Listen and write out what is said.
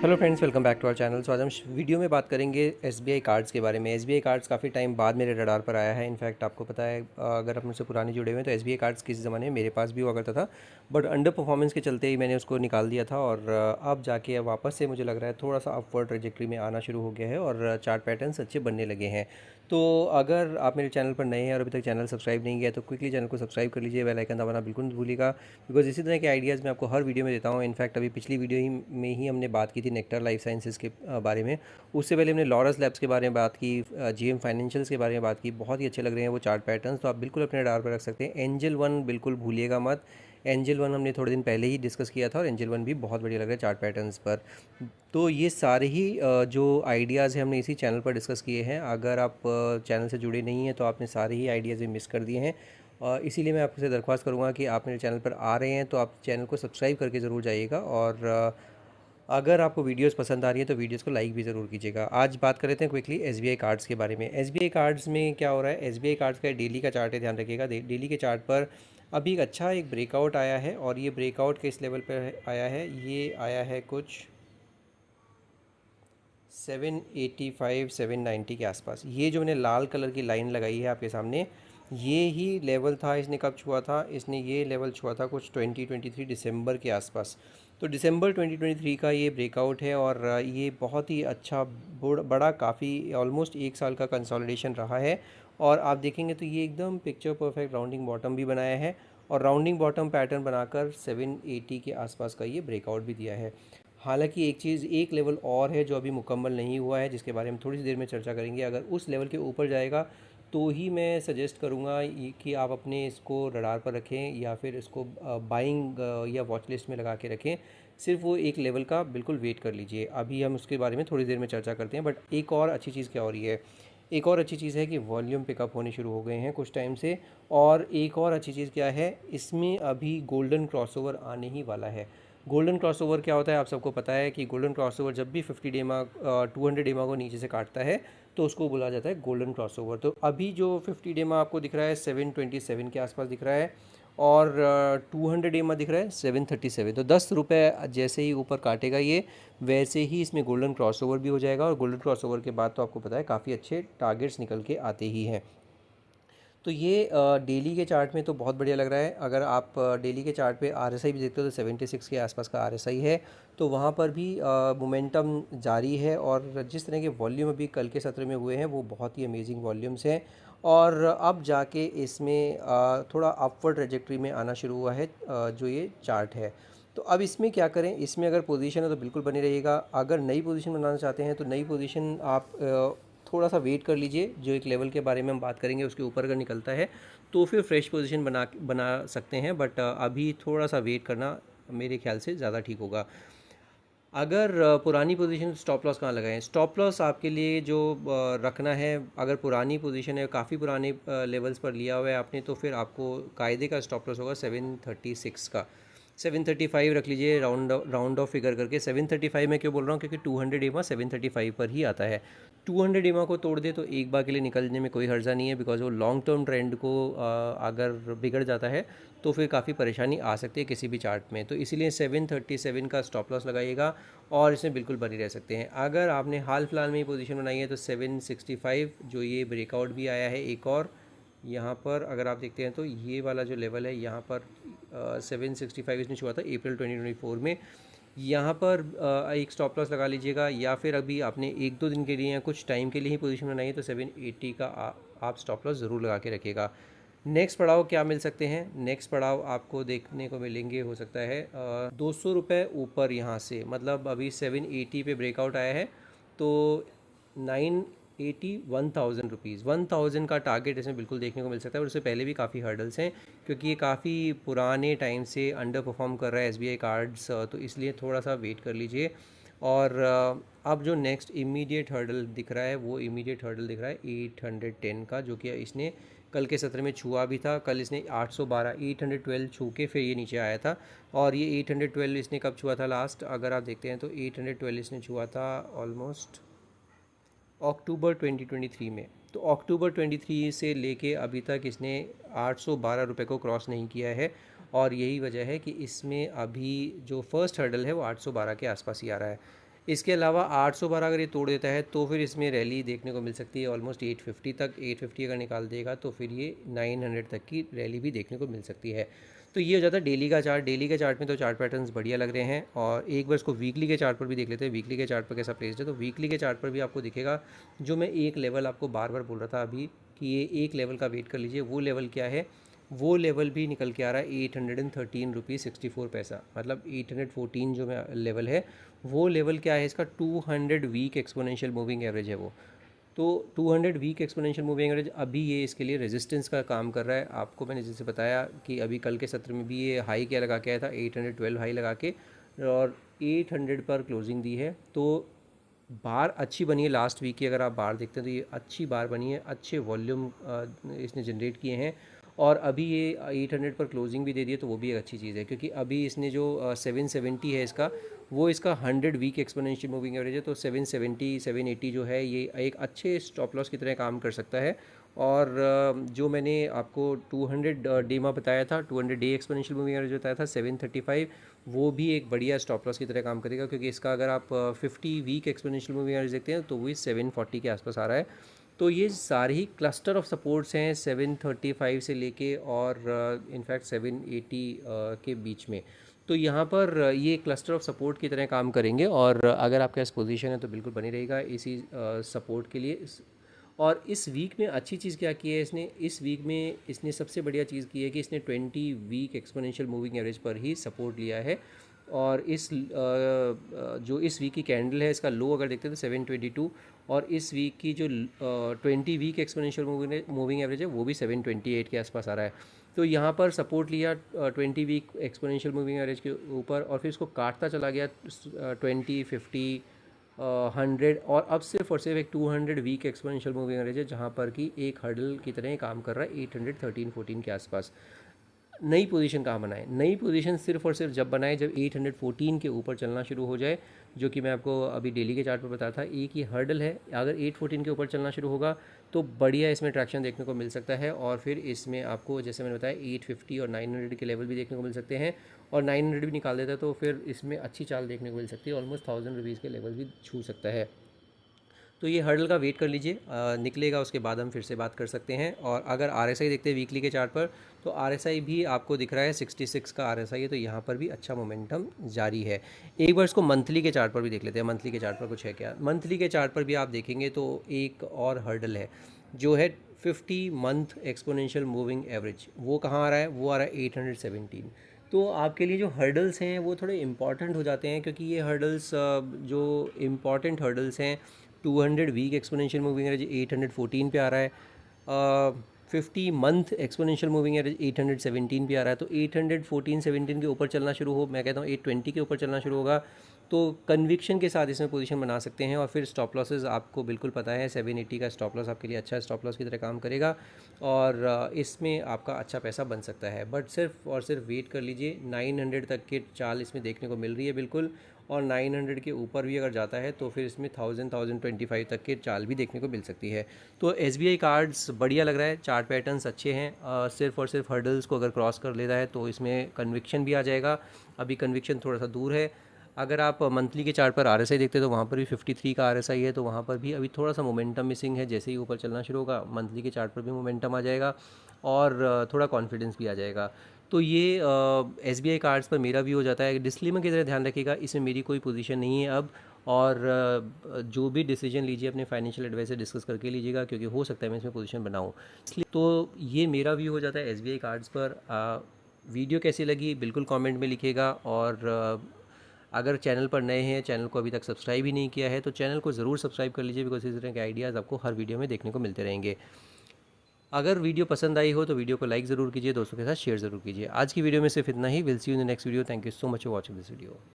Hello friends, welcome back to our channel. आज हम video में बात करेंगे एसबीआई कार्ड्स के बारे में। एसबीआई कार्ड्स काफ़ी टाइम बाद मेरे रडार पर आया है। इनफैक्ट आपको पता है, अगर आप मुझसे पुराने जुड़े हुए हैं तो एसबीआई कार्ड्स किसी ज़माने में मेरे पास भी हुआ करता था, बट अंडर परफॉर्मेंस के चलते ही मैंने उसको निकाल दिया था। और अब जाके अब वापस से मुझे लग रहा है थोड़ा सा अपवर्ड ट्रेजेक्ट्री में आना शुरू हो गया है और चार्ट पैटर्न्स अच्छे बनने लगे हैं। तो अगर आप मेरे चैनल पर नए हैं और अभी तक चैनल सब्सक्राइब नहीं किया तो क्विकली चैनल को सब्सक्राइब कर लीजिए, बेल आइकन दबाना बिल्कुल मत भूलिएगा, बिकॉज इसी तरह के आइडियाज़ मैं आपको हर वीडियो में देता हूँ। इनफैक्ट अभी पिछली वीडियो ही में ही हमने बात की थी नेक्टर लाइफ साइंसेज़ के बारे में। उससे पहले हमने लॉरस लैब्स के बारे में बात की, जीएम फाइनेंशियल्स के बारे में बात की। बहुत ही अच्छे लग रहे हैं वो चार्ट पैटर्न्स, तो आप बिल्कुल अपने रडार पर रख सकते हैं। एंजल वन बिल्कुल भूलिएगा मत। एंजल वन हमने थोड़े दिन पहले ही डिस्कस किया था और एंजल वन भी बहुत बढ़िया लग रहा है चार्ट पैटर्न्स पर। तो ये सारे ही जो आइडियाज़ हैं हमने इसी चैनल पर डिस्कस किए हैं। अगर आप चैनल से जुड़े नहीं हैं तो आपने सारे ही आइडियाज़ भी मिस कर दिए हैं। इसीलिए मैं आपसे दरख्वास्त करूँगा कि आप मेरे चैनल पर आ रहे हैं तो आप चैनल को सब्सक्राइब करके ज़रूर जाइएगा, और अगर आपको वीडियोस पसंद आ रही है तो वीडियोस को लाइक भी ज़रूर कीजिएगा। आज बात कर लेते हैं क्विकली एसबीआई कार्ड्स के बारे में। एसबीआई कार्ड्स में क्या हो रहा है, एसबीआई कार्ड्स का डेली का चार्ट है, ध्यान रखिएगा। डेली के चार्ट पर अभी एक ब्रेकआउट आया है, और ये ब्रेकआउट किस लेवल पर आया है, ये आया है कुछ 785 790 के आसपास। ये जो मैंने लाल कलर की लाइन लगाई है आपके सामने, ये ही लेवल था। इसने कब छुआ था, इसने ये लेवल छुआ था कुछ 2023 दिसंबर के आसपास। तो दिसंबर 2023 का ये ब्रेकआउट है, और ये बहुत ही अच्छा बड़ा काफ़ी ऑलमोस्ट एक साल का कंसोलिडेशन रहा है। और आप देखेंगे तो ये एकदम पिक्चर परफेक्ट राउंडिंग बॉटम भी बनाया है, और राउंडिंग बॉटम पैटर्न बनाकर 780 के आसपास का ये ब्रेकआउट भी दिया है। हालांकि एक लेवल और है जो अभी मुकम्मल नहीं हुआ है, जिसके बारे में थोड़ी सी देर में चर्चा करेंगे। अगर उस लेवल के ऊपर जाएगा तो ही मैं सजेस्ट करूँगा कि आप अपने इसको रडार पर रखें, या फिर इसको बाइंग या वॉच लिस्ट में लगा के रखें। सिर्फ वो एक लेवल का बिल्कुल वेट कर लीजिए, अभी हम उसके बारे में थोड़ी देर में चर्चा करते हैं। बट एक और अच्छी चीज़ क्या हो रही है, एक और अच्छी चीज़ है कि वॉल्यूम पिकअप होने शुरू हो गए हैं कुछ टाइम से। और एक और अच्छी चीज़ क्या है, इसमें अभी गोल्डन क्रॉसओवर आने ही वाला है। गोल्डन क्रॉसओवर क्या होता है, आप सबको पता है कि गोल्डन क्रॉसओवर जब भी 50 डेमा 200 डेमा को नीचे से काटता है तो उसको बोला जाता है गोल्डन क्रॉसओवर। तो अभी जो 50 डेमा आपको दिख रहा है 727 के आसपास दिख रहा है, और 200 डेमा दिख रहा है 737। तो 10 रुपये जैसे ही ऊपर काटेगा ये, वैसे ही इसमें गोल्डन क्रॉसओवर भी हो जाएगा। और गोल्डन क्रॉसओवर के बाद तो आपको पता है काफ़ी अच्छे टारगेट्स निकल के आते ही हैं। तो ये डेली के चार्ट में तो बहुत बढ़िया लग रहा है। अगर आप डेली के चार्ट पे आरएसआई भी देखते हो तो 76 के आसपास का आरएसआई है, तो वहाँ पर भी मोमेंटम जारी है। और जिस तरह के वॉल्यूम अभी कल के सत्र में हुए हैं वो बहुत ही अमेजिंग वॉल्यूम्स हैं, और अब जाके इसमें थोड़ा अपवर्ड ट्रेजेक्ट्री में आना शुरू हुआ है जो ये चार्ट है। तो अब इसमें क्या करें, इसमें अगर पोजीशन है तो बिल्कुल बनी रहेगा। अगर नई पोजीशन बनाना चाहते हैं तो नई पोजीशन आप थोड़ा सा वेट कर लीजिए। जो एक लेवल के बारे में हम बात करेंगे उसके ऊपर अगर निकलता है तो फिर फ्रेश पोजीशन बना सकते हैं, बट अभी थोड़ा सा वेट करना मेरे ख्याल से ज़्यादा ठीक होगा। अगर पुरानी पोजीशन, स्टॉप लॉस कहाँ लगाएं, स्टॉप लॉस आपके लिए जो रखना है, अगर पुरानी पोजीशन है, काफ़ी पुराने लेवल्स पर लिया हुआ है आपने, तो फिर आपको कायदे का स्टॉप लॉस होगा 736 का। 735 रख लीजिए, राउंड ऑफ फिगर करके। 735 मैं क्यों बोल रहा हूँ, क्योंकि 200 EMA 735 पर ही आता है। 200 EMA को तोड़ दे तो एक बार के लिए निकलने में कोई हर्जा नहीं है, बिकॉज वो लॉन्ग टर्म ट्रेंड को अगर बिगड़ जाता है तो फिर काफ़ी परेशानी आ सकती है किसी भी चार्ट में। तो इसीलिए 737 का स्टॉप लॉस लगाइएगा, और इसमें बिल्कुल बनी रह सकते हैं। अगर आपने हाल फिलहाल में ही पोजीशन बनाई है तो 765, जो ये ब्रेकआउट भी आया है एक और, यहाँ पर अगर आप देखते हैं तो ये वाला जो लेवल है यहाँ पर 765 इसने छुआ था अप्रैल 2024 में। यहाँ पर एक स्टॉप लॉस लगा लीजिएगा, या फिर अभी आपने एक दो दिन के लिए या कुछ टाइम के लिए ही पोजीशन बनाई है तो 780 का आप स्टॉप लॉस ज़रूर लगा के रखिएगा। नेक्स्ट पड़ाव क्या मिल सकते हैं, नेक्स्ट पड़ाव आपको देखने को मिलेंगे, हो सकता है 200 रुपये ऊपर यहाँ से। मतलब अभी 780 पे ब्रेकआउट आया है, तो 980 1000 रुपीज़ 1000 का टारगेट इसमें बिल्कुल देखने को मिल सकता है। और उससे पहले भी काफ़ी हर्डल्स हैं, क्योंकि ये काफ़ी पुराने टाइम से अंडर परफॉर्म कर रहा है एसबीआई कार्ड्स, तो इसलिए थोड़ा सा वेट कर लीजिए। और अब जो नेक्स्ट इमीडिएट हर्डल दिख रहा है, वो इमीडिएट हर्डल दिख रहा है 810 का, जो कि इसने कल के सत्र में छुआ भी था। कल इसने 812 812 छू के फिर ये नीचे आया था। और ये 812 इसने कब छुआ था लास्ट, अगर आप देखते हैं तो 812 इसने छुआ था ऑलमोस्ट अक्टूबर 2023 में। तो अक्टूबर 23 से लेके अभी तक इसने 812 रुपये को क्रॉस नहीं किया है, और यही वजह है कि इसमें अभी जो फर्स्ट हर्डल है वो 812 के आसपास ही आ रहा है। इसके अलावा 812 अगर ये तोड़ देता है तो फिर इसमें रैली देखने को मिल सकती है ऑलमोस्ट 850 तक। 850 अगर निकाल देगा तो फिर ये 900 तक की रैली भी देखने को मिल सकती है। तो ये हो जाता है डेली का चार्ट। डेली के चार्ट में तो चार्ट पैटर्न्स बढ़िया लग रहे हैं, और एक बार इसको वीकली के चार्ट पर भी देख लेते हैं। वीकली के चार्ट पर कैसा प्लेस्ड है, तो वीकली के चार्ट पर भी आपको दिखेगा जो मैं एक लेवल आपको बार बार बोल रहा था अभी कि ये एक लेवल का वेट कर लीजिए। वो लेवल क्या है, वो लेवल भी निकल के आ रहा है 813 रुपीज़ 64 पैसा, मतलब 814 जो मैं लेवल है वो लेवल क्या है इसका, 200 वीक एक्सपोनेंशियल मूविंग एवरेज है वो। तो 200 वीक एक्सपोनेंशियल मूविंग एवरेज अभी ये इसके लिए रेजिस्टेंस का काम कर रहा है। आपको मैंने जैसे बताया कि अभी कल के सत्र में भी ये हाई क्या लगा के आया था, 812 हाई लगा के, और 800 पर क्लोजिंग दी है। तो बार अच्छी बनी है लास्ट वीक की, अगर आप बार देखते हैं तो ये अच्छी बार बनी है, अच्छे वॉल्यूम इसने जनरेट किए हैं। और अभी ये 800 पर क्लोजिंग भी दे दी है, तो वो भी एक अच्छी चीज़ है, क्योंकि अभी इसने जो 770 है इसका, वो इसका 100 वीक एक्सपोनेंशियल मूविंग एवरेज है। तो 770 780 जो है ये एक अच्छे स्टॉप लॉस की तरह काम कर सकता है। और जो मैंने आपको 200 डेमा बताया था, 200 डे एक्सपोनेंशियल मूविंग एवरेज बताया था 735, वो भी एक बढ़िया स्टॉप लॉस की तरह काम करेगा, क्योंकि इसका अगर आप 50 वीक एक्सपोनेंशियल मूविंग एवरेज देखते हैं तो वही 740 के आसपास आ रहा है। तो ये सारे ही क्लस्टर ऑफ सपोर्ट्स हैं 735 से लेके और इनफैक्ट 780 के बीच में। तो यहाँ पर ये क्लस्टर ऑफ सपोर्ट की तरह काम करेंगे, और अगर आपके पास पोजीशन है तो बिल्कुल बनी रहेगा इसी सपोर्ट के लिए। और इस वीक में अच्छी चीज़ क्या की है इसने, इस वीक में इसने सबसे बढ़िया चीज़ की है कि इसने 20 वीक एक्सपोनेंशियल मूविंग एवरेज पर ही सपोर्ट लिया है। और इस जो इस वीक की कैंडल है इसका लो अगर देखते हैं तो 722, और इस वीक की जो 20 वीक एक्सपोनेंशियल मूविंग एवरेज है वो भी 728 के आसपास आ रहा है। तो यहाँ पर सपोर्ट लिया 20 वीक एक्सपोनेंशियल मूविंग एवरेज के ऊपर, और फिर इसको काटता चला गया 20 50 100, और अब सिर्फ और सिर्फ एक 200 वीक एक्सपोनेंशियल मूविंग एवरेज है, जहाँ पर कि एक हर्डल की तरह काम कर रहा है 813-14 के आसपास। नई पोजीशन कहाँ बनाए, नई पोजीशन सिर्फ और सिर्फ जब बनाए जब 814 के ऊपर चलना शुरू हो जाए, जो कि मैं आपको अभी डेली के चार्ट पर बताया था। एक ही हर्डल है, अगर 814 के ऊपर चलना शुरू होगा तो बढ़िया इसमें ट्रैक्शन देखने को मिल सकता है, और फिर इसमें आपको जैसे मैंने बताया 850 और 900 के लेवल भी देखने को मिल सकते हैं, और 900 भी निकाल देता है तो फिर इसमें अच्छी चाल देखने को मिल सकती है, ऑलमोस्ट 1000 रुपीज़ के लेवल भी छू सकता है। तो ये हर्डल का वेट कर लीजिए, निकलेगा उसके बाद हम फिर से बात कर सकते हैं। और अगर आरएसआई देखते हैं वीकली के चार्ट पर, तो आरएसआई भी आपको दिख रहा है 66 का आरएसआई है, तो यहाँ पर भी अच्छा मोमेंटम जारी है। एक बार इसको मंथली के चार्ट पर भी देख लेते हैं, मंथली के चार्ट पर कुछ है क्या। मंथली के चार्ट पर भी आप देखेंगे तो एक और हर्डल है जो है 50 मंथ एक्सपोनेंशियल मूविंग एवरेज। वो कहाँ आ रहा है, वो आ रहा है 817। तो आपके लिए जो हर्डल्स हैं वो थोड़े इंपॉर्टेंट हो जाते हैं, क्योंकि ये हर्डल्स जो इम्पॉर्टेंट हर्डल्स हैं, 200 वीक एक्सपोनेंशियल मूविंग एवरेज 814 पे आ रहा है, 50 मंथ एक्सपोनेंशियल मूविंग एवरेज 817 पे आ रहा है। तो 814 17 के ऊपर चलना शुरू हो, मैं कहता हूँ 820 के ऊपर चलना शुरू होगा तो कन्विक्शन के साथ इसमें पोजीशन बना सकते हैं। और फिर स्टॉप लॉसेस आपको बिल्कुल पता है 780 का स्टॉप लॉस आपके लिए अच्छा स्टॉप लॉस की तरह काम करेगा, और इसमें आपका अच्छा पैसा बन सकता है। बट सिर्फ और सिर्फ वेट कर लीजिए, 900 तक के चाल इसमें देखने को मिल रही है बिल्कुल, और 900 के ऊपर भी अगर जाता है तो फिर इसमें 1025 तक के चाल भी देखने को मिल सकती है। तो SBI कार्ड्स बढ़िया लग रहा है, चार्ट पैटर्न्स अच्छे हैं, सिर्फ और सिर्फ हर्डल्स को अगर क्रॉस कर लेता है तो इसमें कन्विक्शन भी आ जाएगा। अभी कन्विक्शन थोड़ा सा दूर है। अगर आप मंथली के चार्ट पर RSI देखते हैं तो वहाँ पर भी 53 का RSI है, तो वहाँ पर भी अभी थोड़ा सा मोमेंटम मिसिंग है। जैसे ही ऊपर चलना शुरू होगा मंथली के चार्ट पर भी मोमेंटम आ जाएगा, और थोड़ा कॉन्फिडेंस भी आ जाएगा। तो ये SBI कार्ड्स पर मेरा व्यू हो जाता है। डिस्क्लेमर की तरह ध्यान रखिएगा, इसमें मेरी कोई पोजीशन नहीं है अब, और जो भी डिसीजन लीजिए अपने फाइनेंशियल एडवाइस से डिस्कस करके लीजिएगा, क्योंकि हो सकता है मैं इसमें पोजीशन बनाऊँ, इसलिए तो ये मेरा व्यू हो जाता है SBI कार्ड्स पर। वीडियो कैसी लगी बिल्कुल कमेंट में लिखिएगा, और अगर चैनल पर नए हैं, चैनल को अभी तक सब्सक्राइब ही नहीं किया है तो चैनल को ज़रूर सब्सक्राइब कर लीजिए, बिकॉज इस तरह के आइडियाज़ आपको हर वीडियो में देखने को मिलते रहेंगे। अगर वीडियो पसंद आई हो तो वीडियो को लाइक ज़रूर कीजिए, दोस्तों के साथ शेयर ज़रूर कीजिए। आज की वीडियो में सिर्फ इतना ही। Will see you in the next video. Thank you so much for watching this video.